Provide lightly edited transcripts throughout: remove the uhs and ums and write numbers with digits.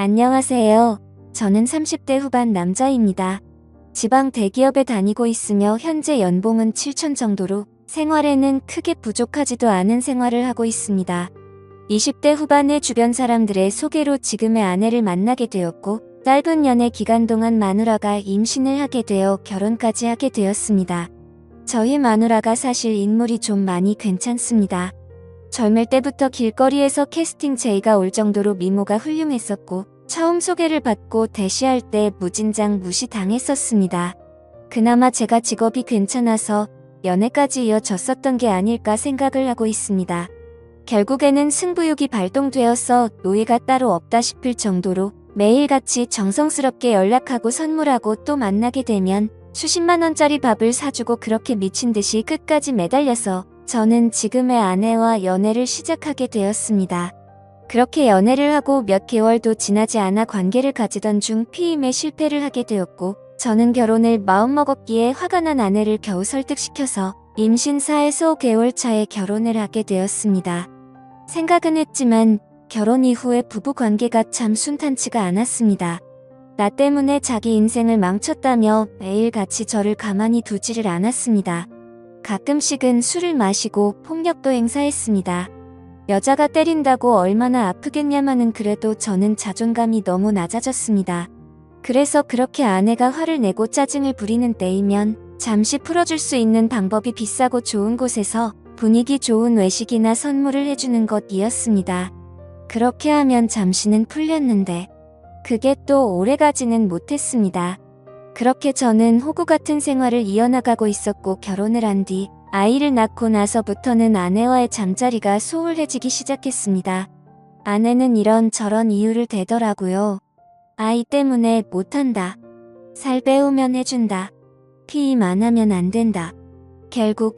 안녕하세요. 저는 30대 후반 남자입니다. 지방 대기업에 다니고 있으며 현재 연봉은 7천 정도로 생활에는 크게 부족하지도 않은 생활을 하고 있습니다. 20대 후반의 주변 사람들의 소개로 지금의 아내를 만나게 되었고, 짧은 연애 기간 동안 마누라가 임신을 하게 되어 결혼까지 하게 되었습니다. 저희 마누라가 사실 인물이 좀 많이 괜찮습니다. 젊을 때부터 길거리에서 캐스팅 제의가 올 정도로 미모가 훌륭했었고, 처음 소개를 받고 대시할 때 무진장 무시당했었습니다. 그나마 제가 직업이 괜찮아서 연애까지 이어졌었던 게 아닐까 생각을 하고 있습니다. 결국에는 승부욕이 발동되어서 노예가 따로 없다 싶을 정도로 매일같이 정성스럽게 연락하고 선물하고 또 만나게 되면 수십만 원짜리 밥을 사주고 그렇게 미친 듯이 끝까지 매달려서 저는 지금의 아내와 연애를 시작하게 되었습니다. 그렇게 연애를 하고 몇 개월도 지나지 않아 관계를 가지던 중 피임에 실패를 하게 되었고, 저는 결혼을 마음먹었기에 화가 난 아내를 겨우 설득시켜서 임신 4에서 5개월 차에 결혼을 하게 되었습니다. 생각은 했지만 결혼 이후에 부부 관계가 참 순탄치가 않았습니다. 나 때문에 자기 인생을 망쳤다며 매일같이 저를 가만히 두지를 않았습니다. 가끔씩은 술을 마시고 폭력도 행사했습니다. 여자가 때린다고 얼마나 아프겠냐마는 그래도 저는 자존감이 너무 낮아졌습니다. 그래서 그렇게 아내가 화를 내고 짜증을 부리는 때이면 잠시 풀어줄 수 있는 방법이 비싸고 좋은 곳에서 분위기 좋은 외식이나 선물을 해주는 것이었습니다. 그렇게 하면 잠시는 풀렸는데 그게 또 오래가지는 못했습니다. 그렇게 저는 호구 같은 생활을 이어나가고 있었고, 결혼을 한 뒤 아이를 낳고 나서부터는 아내와의 잠자리가 소홀해지기 시작했습니다. 아내는 이런저런 이유를 대더라고요. 아이 때문에 못한다. 살 빼오면 해준다. 피임 안 하면 안 된다. 결국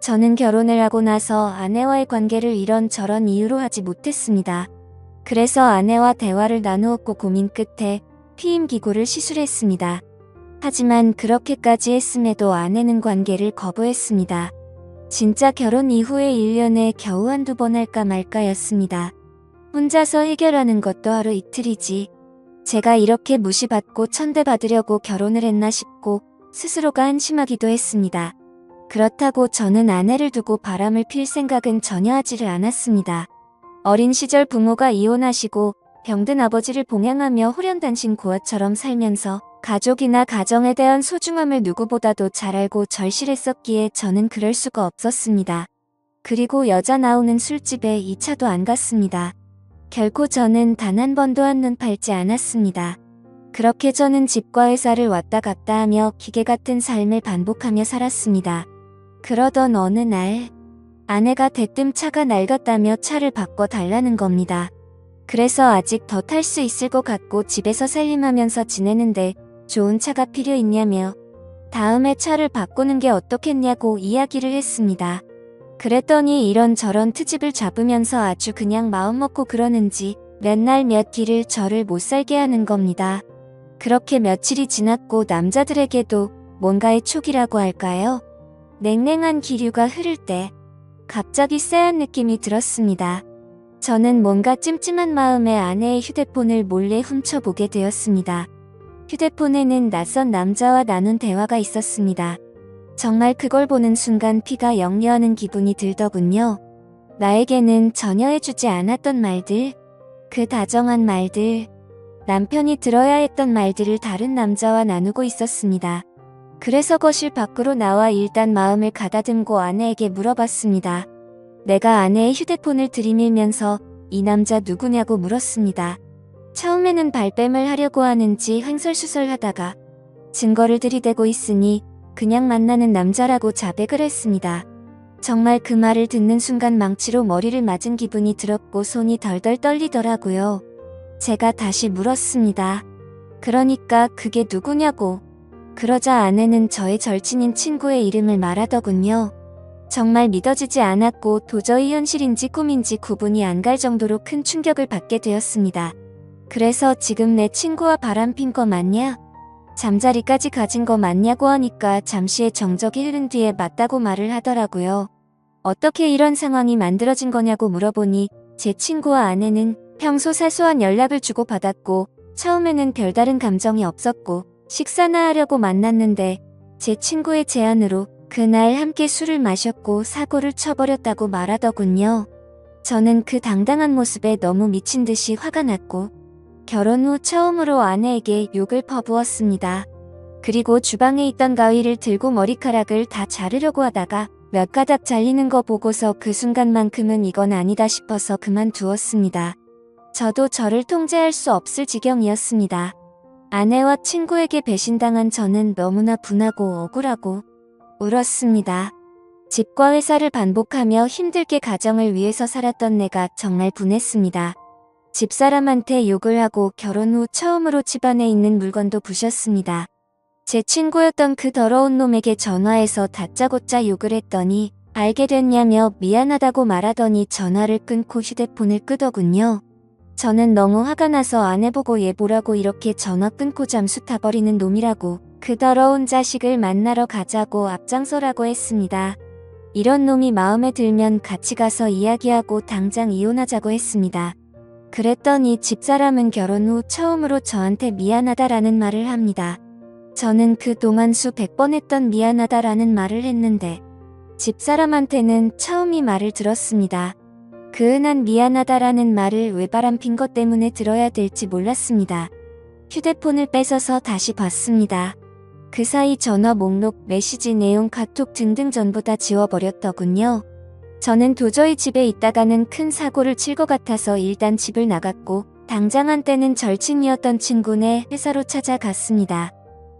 저는 결혼을 하고 나서 아내와의 관계를 이런저런 이유로 하지 못했습니다. 그래서 아내와 대화를 나누었고 고민 끝에 피임 기구를 시술했습니다. 하지만 그렇게까지 했음에도 아내는 관계를 거부했습니다. 진짜 결혼 이후에 1년에 겨우 한두 번 할까 말까였습니다. 혼자서 해결하는 것도 하루 이틀이지. 제가 이렇게 무시받고 천대받으려고 결혼을 했나 싶고 스스로가 한심하기도 했습니다. 그렇다고 저는 아내를 두고 바람을 필 생각은 전혀 하지를 않았습니다. 어린 시절 부모가 이혼하시고 병든 아버지를 봉양하며 호련단신 고아처럼 살면서 가족이나 가정에 대한 소중함을 누구보다도 잘 알고 절실했었기에 저는 그럴 수가 없었습니다. 그리고 여자 나오는 술집에 2차도 안 갔습니다. 결코 저는 단 한 번도 한눈 팔지 않았습니다. 그렇게 저는 집과 회사를 왔다 갔다 하며 기계 같은 삶을 반복하며 살았습니다. 그러던 어느 날 아내가 대뜸 차가 낡았다며 차를 바꿔달라는 겁니다. 그래서 아직 더 탈 수 있을 것 같고 집에서 살림하면서 지내는데 좋은 차가 필요 있냐며 다음에 차를 바꾸는 게 어떻겠냐고 이야기를 했습니다. 그랬더니 이런저런 트집을 잡으면서 아주 그냥 마음먹고 그러는지 몇 날 며칠을 저를 못 살게 하는 겁니다. 그렇게 며칠이 지났고 남자들에게도 뭔가의 촉이라고 할까요? 냉랭한 기류가 흐를 때 갑자기 쎄한 느낌이 들었습니다. 저는 뭔가 찜찜한 마음에 아내의 휴대폰을 몰래 훔쳐보게 되었습니다. 휴대폰에는 낯선 남자와 나눈 대화가 있었습니다. 정말 그걸 보는 순간 피가 역려하는 기분이 들더군요. 나에게는 전혀 해주지 않았던 말들, 그 다정한 말들, 남편이 들어야 했던 말들을 다른 남자와 나누고 있었습니다. 그래서 거실 밖으로 나와 일단 마음을 가다듬고 아내에게 물어봤습니다. 내가 아내의 휴대폰을 들이밀면서 이 남자 누구냐고 물었습니다. 처음에는 발뺌을 하려고 하는지 횡설수설하다가 증거를 들이대고 있으니 그냥 만나는 남자라고 자백을 했습니다. 정말 그 말을 듣는 순간 망치로 머리를 맞은 기분이 들었고 손이 덜덜 떨리더라고요. 제가 다시 물었습니다. 그러니까 그게 누구냐고. 그러자 아내는 저의 절친인 친구의 이름을 말하더군요. 정말 믿어지지 않았고 도저히 현실인지 꿈인지 구분이 안 갈 정도로 큰 충격을 받게 되었습니다. 그래서 지금 내 친구와 바람핀 거 맞냐? 잠자리까지 가진 거 맞냐고 하니까 잠시의 정적이 흐른 뒤에 맞다고 말을 하더라고요. 어떻게 이런 상황이 만들어진 거냐고 물어보니 제 친구와 아내는 평소 사소한 연락을 주고받았고 처음에는 별다른 감정이 없었고 식사나 하려고 만났는데 제 친구의 제안으로 그날 함께 술을 마셨고 사고를 쳐버렸다고 말하더군요. 저는 그 당당한 모습에 너무 미친 듯이 화가 났고 결혼 후 처음으로 아내에게 욕을 퍼부었습니다. 그리고 주방에 있던 가위를 들고 머리카락을 다 자르려고 하다가 몇 가닥 잘리는 거 보고서 그 순간만큼은 이건 아니다 싶어서 그만두었습니다. 저도 저를 통제할 수 없을 지경이었습니다. 아내와 친구에게 배신당한 저는 너무나 분하고 억울하고 울었습니다. 집과 회사를 반복하며 힘들게 가정을 위해서 살았던 내가 정말 분했습니다. 집사람한테 욕을 하고 결혼 후 처음으로 집안에 있는 물건도 부셨습니다. 제 친구였던 그 더러운 놈에게 전화해서 다짜고짜 욕을 했더니 알게 됐냐며 미안하다고 말하더니 전화를 끊고 휴대폰을 끄더군요. 저는 너무 화가 나서 아내 보고 얘 뭐라고 이렇게 전화 끊고 잠수 타버리는 놈이라고 그 더러운 자식을 만나러 가자고 앞장서라고 했습니다. 이런 놈이 마음에 들면 같이 가서 이야기하고 당장 이혼하자고 했습니다. 그랬더니 집사람은 결혼 후 처음으로 저한테 미안하다라는 말을 합니다. 저는 그동안 수백 번 했던 미안하다라는 말을 했는데 집사람한테는 처음 이 말을 들었습니다. 그 흔한 미안하다라는 말을 왜 바람핀 것 때문에 들어야 될지 몰랐습니다. 휴대폰을 뺏어서 다시 봤습니다. 그 사이 전화 목록, 메시지 내용, 카톡 등등 전부 다 지워버렸더군요. 저는 도저히 집에 있다가는 큰 사고를 칠 것 같아서 일단 집을 나갔고 당장 한때는 절친이었던 친구네 회사로 찾아갔습니다.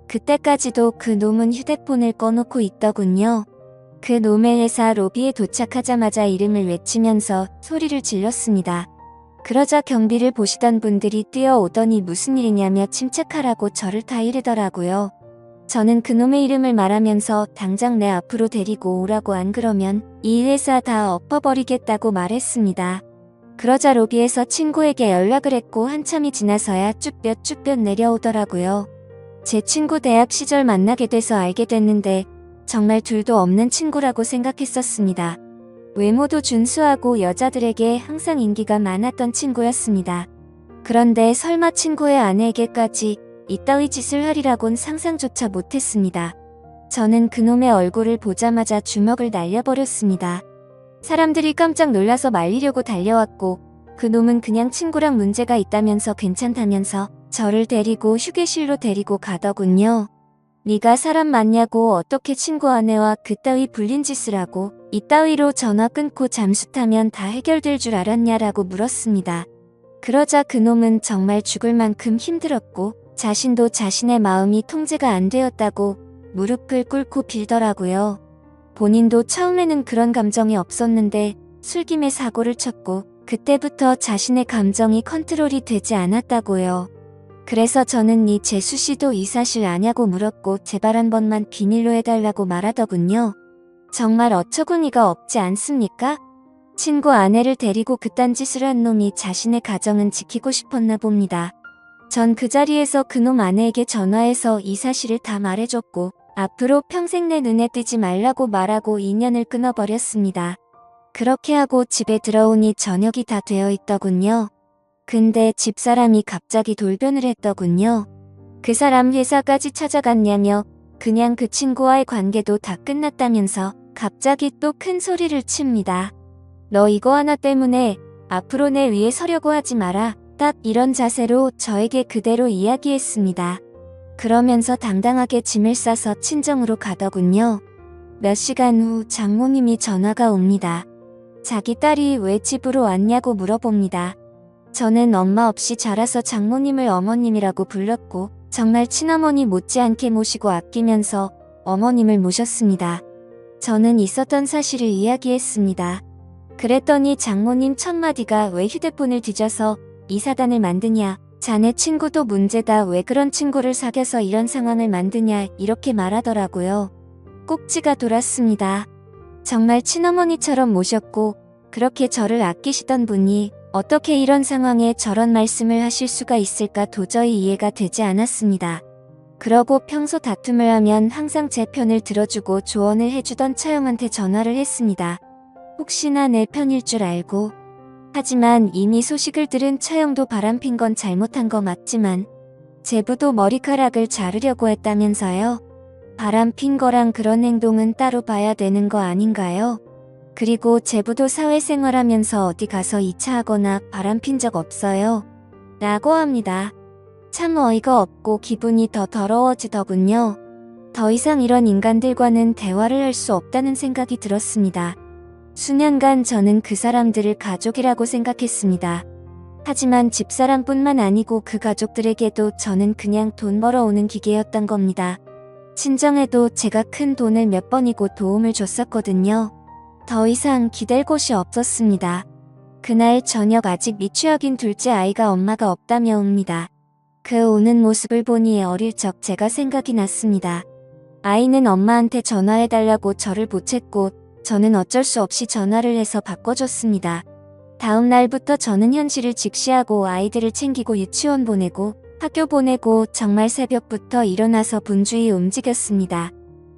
그때까지도 그 놈은 휴대폰을 꺼놓고 있더군요. 그 놈의 회사 로비에 도착하자마자 이름을 외치면서 소리를 질렀습니다. 그러자 경비를 보시던 분들이 뛰어오더니 무슨 일이냐며 침착하라고 저를 타이르더라고요. 저는 그놈의 이름을 말하면서 당장 내 앞으로 데리고 오라고 안 그러면 이 회사 다 엎어버리겠다고 말했습니다. 그러자 로비에서 친구에게 연락을 했고 한참이 지나서야 쭈뼛쭈뼛 내려오더라고요. 제 친구 대학 시절 만나게 돼서 알게 됐는데 정말 둘도 없는 친구라고 생각했었습니다. 외모도 준수하고 여자들에게 항상 인기가 많았던 친구였습니다. 그런데 설마 친구의 아내에게까지 이따위 짓을 하리라곤 상상조차 못했습니다. 저는 그놈의 얼굴을 보자마자 주먹을 날려버렸습니다. 사람들이 깜짝 놀라서 말리려고 달려왔고 그놈은 그냥 친구랑 문제가 있다면서 괜찮다면서 저를 데리고 휴게실로 데리고 가더군요. 네가 사람 맞냐고 어떻게 친구 아내와 그따위 불린 짓을 하고 이따위로 전화 끊고 잠수 타면 다 해결될 줄 알았냐라고 물었습니다. 그러자 그놈은 정말 죽을 만큼 힘들었고 자신도 자신의 마음이 통제가 안 되었다고 무릎을 꿇고 빌더라고요. 본인도 처음에는 그런 감정이 없었는데 술김에 사고를 쳤고 그때부터 자신의 감정이 컨트롤이 되지 않았다고요. 그래서 저는 이 재수씨도 이 사실 아냐고 물었고 제발 한 번만 비밀로 해달라고 말하더군요. 정말 어처구니가 없지 않습니까? 친구 아내를 데리고 그딴 짓을 한 놈이 자신의 가정은 지키고 싶었나 봅니다. 전 그 자리에서 그놈 아내에게 전화해서 이 사실을 다 말해줬고 앞으로 평생 내 눈에 띄지 말라고 말하고 인연을 끊어버렸습니다. 그렇게 하고 집에 들어오니 저녁이 다 되어 있더군요. 근데 집사람이 갑자기 돌변을 했더군요. 그 사람 회사까지 찾아갔냐며 그냥 그 친구와의 관계도 다 끝났다면서 갑자기 또 큰 소리를 칩니다. 너 이거 하나 때문에 앞으로 내 위에 서려고 하지 마라. 딱 이런 자세로 저에게 그대로 이야기했습니다. 그러면서 당당하게 짐을 싸서 친정으로 가더군요. 몇 시간 후 장모님이 전화가 옵니다. 자기 딸이 왜 집으로 왔냐고 물어봅니다. 저는 엄마 없이 자라서 장모님을 어머님이라고 불렀고 정말 친어머니 못지않게 모시고 아끼면서 어머님을 모셨습니다. 저는 있었던 사실을 이야기했습니다. 그랬더니 장모님 첫마디가 왜 휴대폰을 뒤져서 이 사단을 만드냐, 자네 친구도 문제다, 왜 그런 친구를 사귀어서 이런 상황을 만드냐 이렇게 말하더라고요. 꼭지가 돌았습니다. 정말 친어머니처럼 모셨고 그렇게 저를 아끼시던 분이 어떻게 이런 상황에 저런 말씀을 하실 수가 있을까 도저히 이해가 되지 않았습니다. 그러고 평소 다툼을 하면 항상 제 편을 들어주고 조언을 해주던 차영한테 전화를 했습니다. 혹시나 내 편일 줄 알고 하지만 이미 소식을 들은 처형도 바람핀 건 잘못한 거 맞지만 제부도 머리카락을 자르려고 했다면서요. 바람핀 거랑 그런 행동은 따로 봐야 되는 거 아닌가요? 그리고 제부도 사회생활하면서 어디 가서 2차 하거나 바람핀 적 없어요. 라고 합니다. 참 어이가 없고 기분이 더 더러워지더군요. 더 이상 이런 인간들과는 대화를 할 수 없다는 생각이 들었습니다. 수년간 저는 그 사람들을 가족이라고 생각했습니다. 하지만 집사람뿐만 아니고 그 가족들에게도 저는 그냥 돈 벌어오는 기계였던 겁니다. 친정에도 제가 큰 돈을 몇 번이고 도움을 줬었거든요. 더 이상 기댈 곳이 없었습니다. 그날 저녁 아직 미취학인 둘째 아이가 엄마가 없다며 옵니다. 그 우는 모습을 보니 어릴 적 제가 생각이 났습니다. 아이는 엄마한테 전화해달라고 저를 보챘고 저는 어쩔 수 없이 전화를 해서 바꿔줬습니다. 다음 날부터 저는 현실을 직시하고 아이들을 챙기고 유치원 보내고 학교 보내고 정말 새벽부터 일어나서 분주히 움직였습니다.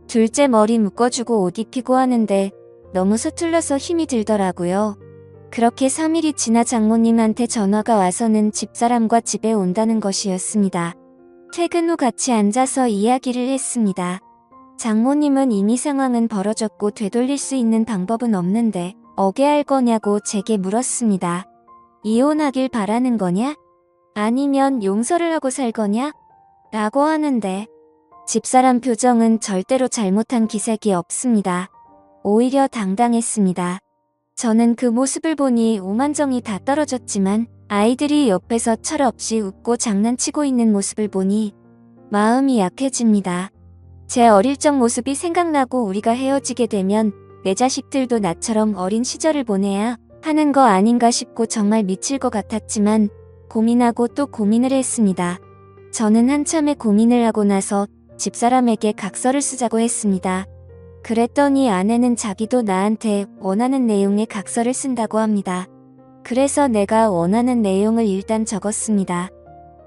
둘째 머리 묶어주고 옷 입히고 하는데 너무 서툴러서 힘이 들더라고요. 그렇게 3일이 지나 장모님한테 전화가 와서는 집사람과 집에 온다는 것이었습니다. 퇴근 후 같이 앉아서 이야기를 했습니다. 장모님은 이미 상황은 벌어졌고 되돌릴 수 있는 방법은 없는데 어게할 거냐고 제게 물었습니다. 이혼하길 바라는 거냐? 아니면 용서를 하고 살 거냐? 라고 하는데 집사람 표정은 절대로 잘못한 기색이 없습니다. 오히려 당당했습니다. 저는 그 모습을 보니 오만정이 다 떨어졌지만 아이들이 옆에서 철없이 웃고 장난치고 있는 모습을 보니 마음이 약해집니다. 제 어릴 적 모습이 생각나고 우리가 헤어지게 되면 내 자식들도 나처럼 어린 시절을 보내야 하는 거 아닌가 싶고 정말 미칠 것 같았지만 고민하고 또 고민을 했습니다. 저는 한참의 고민을 하고 나서 집사람에게 각서를 쓰자고 했습니다. 그랬더니 아내는 자기도 나한테 원하는 내용의 각서를 쓴다고 합니다. 그래서 내가 원하는 내용을 일단 적었습니다.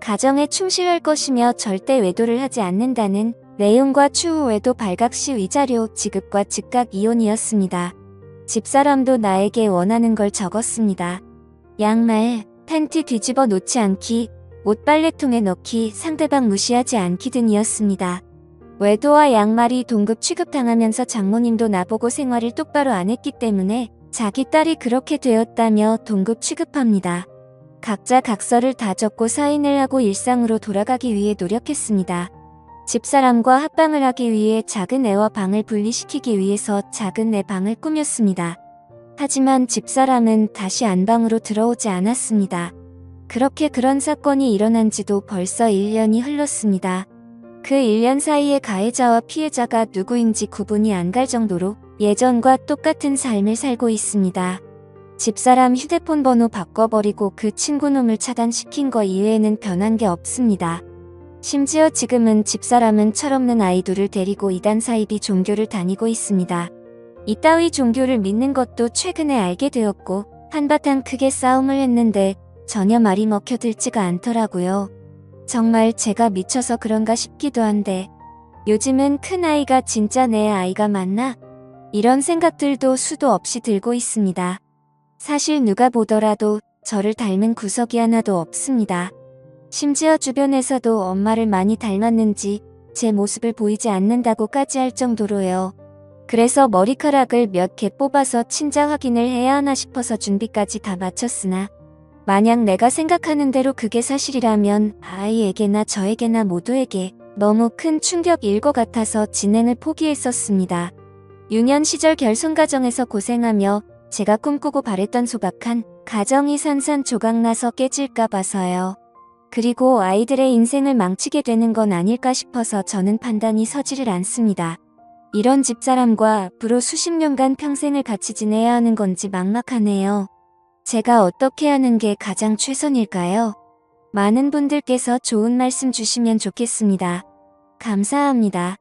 가정에 충실할 것이며 절대 외도를 하지 않는다는 내용과 추후 외도 발각 시 위자료 지급과 즉각 이혼이었습니다. 집사람도 나에게 원하는 걸 적었습니다. 양말, 팬티 뒤집어 놓지 않기, 옷 빨래통에 넣기, 상대방 무시하지 않기 등이었습니다. 외도와 양말이 동급 취급당하면서 장모님도 나보고 생활을 똑바로 안 했기 때문에 자기 딸이 그렇게 되었다며 동급 취급합니다. 각자 각서를 다 적고 사인을 하고 일상으로 돌아가기 위해 노력했습니다. 집사람과 합방을 하기 위해 작은 애와 방을 분리시키기 위해서 작은 애 방을 꾸몄습니다. 하지만 집사람은 다시 안방으로 들어오지 않았습니다. 그렇게 그런 사건이 일어난 지도 벌써 1년이 흘렀습니다. 그 1년 사이에 가해자와 피해자가 누구인지 구분이 안 갈 정도로 예전과 똑같은 삶을 살고 있습니다. 집사람 휴대폰 번호 바꿔버리고 그 친구놈을 차단시킨 거 이외에는 변한 게 없습니다. 심지어 지금은 집사람은 철없는 아이 둘을 데리고 이단 사이비 종교를 다니고 있습니다. 이따위 종교를 믿는 것도 최근에 알게 되었고 한바탕 크게 싸움을 했는데 전혀 말이 먹혀들지가 않더라고요. 정말 제가 미쳐서 그런가 싶기도 한데 요즘은 큰아이가 진짜 내 아이가 맞나? 이런 생각들도 수도 없이 들고 있습니다. 사실 누가 보더라도 저를 닮은 구석이 하나도 없습니다. 심지어 주변에서도 엄마를 많이 닮았는지 제 모습을 보이지 않는다고까지 할 정도로요. 그래서 머리카락을 몇 개 뽑아서 친자 확인을 해야 하나 싶어서 준비까지 다 마쳤으나 만약 내가 생각하는 대로 그게 사실이라면 아이에게나 저에게나 모두에게 너무 큰 충격일 것 같아서 진행을 포기했었습니다. 유년 시절 결손 가정에서 고생하며 제가 꿈꾸고 바랬던 소박한 가정이 산산조각나서 깨질까 봐서요. 그리고 아이들의 인생을 망치게 되는 건 아닐까 싶어서 저는 판단이 서지를 않습니다. 이런 집사람과 앞으로 수십 년간 평생을 같이 지내야 하는 건지 막막하네요. 제가 어떻게 하는 게 가장 최선일까요? 많은 분들께서 좋은 말씀 주시면 좋겠습니다. 감사합니다.